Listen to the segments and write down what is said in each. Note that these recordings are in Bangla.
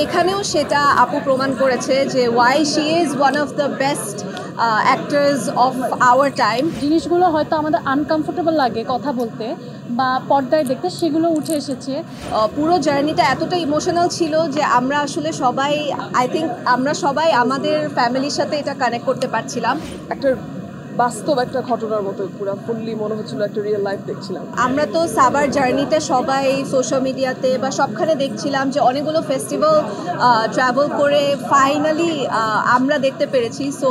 এখানেও সেটা আপু প্রমাণ করেছে যে why she is one of the best actors of our time. জিনিসগুলো হয়তো আমাদের আনকমফোর্টেবল লাগে কথা বলতে বা পর্দায় দেখতে, সেগুলো উঠে এসেছে। পুরো জার্নিটা এতটা ইমোশনাল ছিল যে আমরা আসলে সবাই আমরা সবাই আমাদের ফ্যামিলির সাথে এটা কানেক্ট করতে পারছিলাম। একটা বাস্তব একটা ঘটনার মতো পুরো ফুললি মনে হচ্ছিল একটা রিয়েল লাইফ দেখছিলাম। আমরা তো সাবার জার্নিটা সবাই সোশ্যাল মিডিয়াতে বা সবখানে দেখছিলাম যে অনেকগুলো ফেস্টিভ্যাল ট্রাভেল করে ফাইনালি আমরা দেখতে পেরেছি। So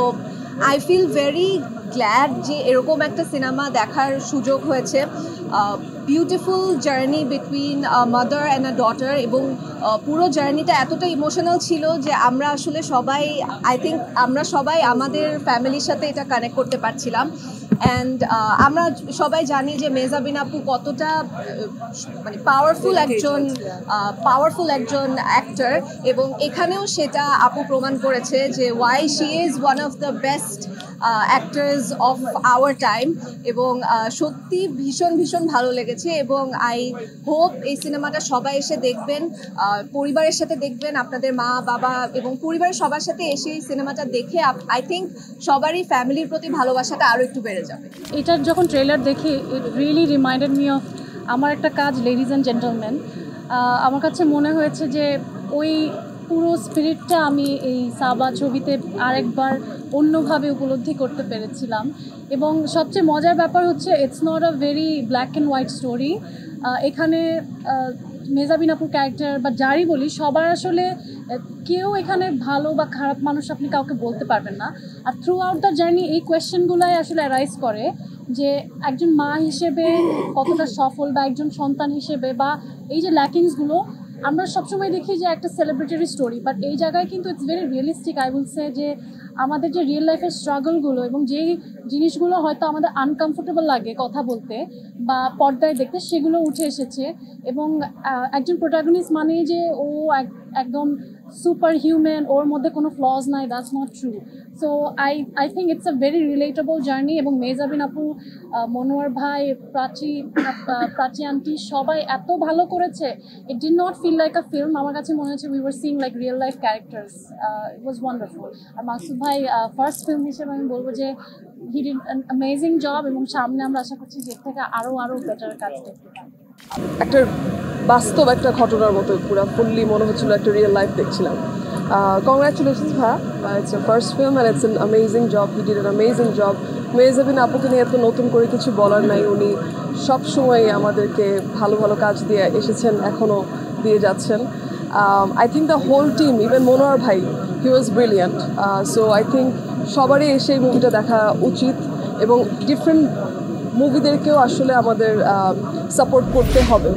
I feel very glad যে এরকম একটা সিনেমা দেখার সুযোগ হয়েছে। Beautiful journey between mother and a daughter, এবং পুরো জার্নিটা এতটা ইমোশনাল ছিল যে আমরা আসলে সবাই আমরা সবাই আমাদের ফ্যামিলির সাথে এটা কানেক্ট করতে পারছিলাম। অ্যান্ড আমরা সবাই জানি যে মেহজাবিন আপু কতটা মানে পাওয়ারফুল একজন অ্যাক্টর, এবং এখানেও সেটা আপু প্রমাণ করেছে যে why she is one of the best actors of our time. এবং সত্যি ভীষণ ভীষণ ভালো লেগেছে, এবং আই হোপ এই সিনেমাটা সবাই এসে দেখবেন, পরিবারের সাথে দেখবেন, আপনাদের মা বাবা এবং পরিবারের সবার সাথে এসে এই সিনেমাটা দেখে আই থিঙ্ক সবারই ফ্যামিলির প্রতি ভালোবাসাটা আরও একটু বেড়ে যাবে। এটার যখন ট্রেলার দেখি, it really reminded me of আমার একটা কাজ লেডিজ অ্যান্ড জেন্টলম্যান। আমার কাছে মনে হয়েছে যে ওই পুরো স্পিরিটটা আমি এই সাবা ছবিতে আরেকবার অন্যভাবে উপলব্ধি করতে পেরেছিলাম। এবং সবচেয়ে মজার ব্যাপার হচ্ছে it's not a very black and white story. এখানে মেহজাবিন আপুর ক্যারেক্টার বা যারই বলি, সবার আসলে কেউ এখানে ভালো বা খারাপ মানুষ আপনি কাউকে বলতে পারবেন না। আর থ্রু আউট দ্য জার্নি এই কোয়েশ্চেনগুলাই আসলে অ্যারাইজ করে যে একজন মা হিসেবে কতটা সফল, বা একজন সন্তান হিসেবে, বা এই যে ল্যাকিংসগুলো আমরা সবসময় দেখি যে একটা সেলিব্রিটারি স্টোরি, বাট এই জায়গায় কিন্তু it's very realistic. I will say যে আমাদের যে রিয়েল লাইফের স্ট্রাগলগুলো এবং যেই জিনিসগুলো হয়তো আমাদের আনকমফোর্টেবল লাগে কথা বলতে বা পর্দায় দেখতে, সেগুলো উঠে এসেছে। এবং একজন প্রোটাগনিস্ট মানে যে ও একদম সুপার হিউম্যান, ওর মধ্যে কোনো ফ্লজ নাই, that's not true. So I think it's a very relatable journey. এবং মেহজাবিন আপু, মনোয়ার ভাই, প্রাচী আন্টি সবাই এত ভালো করেছে। It did not feel like a film. আমার কাছে মনে হচ্ছে we were seeing like real life characters. It was wonderful. আর মাসুদ ভাই ফার্স্ট ফিল্ম হিসেবে আমি বলবো যে he did an amazing job, এবং সামনে আমরা আশা করছি যে এর থেকে আরও বেটার কাজ দেখতে পাই। একটা বাস্তব একটা ঘটনার মতো পুরো ফুললি মনে হচ্ছিল একটা রিয়েল লাইফ দেখছিলাম। Congratulations ভাইয়া, it's your first film and it's an amazing job. He did an amazing job. Mehjabin আপুকে নিয়ে এত নতুন করে কিছু বলার নাই। উনি সবসময় আমাদেরকে ভালো ভালো কাজ দিয়ে এসেছেন, এখনও দিয়ে যাচ্ছেন। I think the whole team, even Monowar ভাই, he was brilliant. So I think সবারই এসে এই মুভিটা দেখা উচিত, এবং ডিফারেন্ট মুভিদেরকেও আসলে আমাদের সাপোর্ট করতে হবে।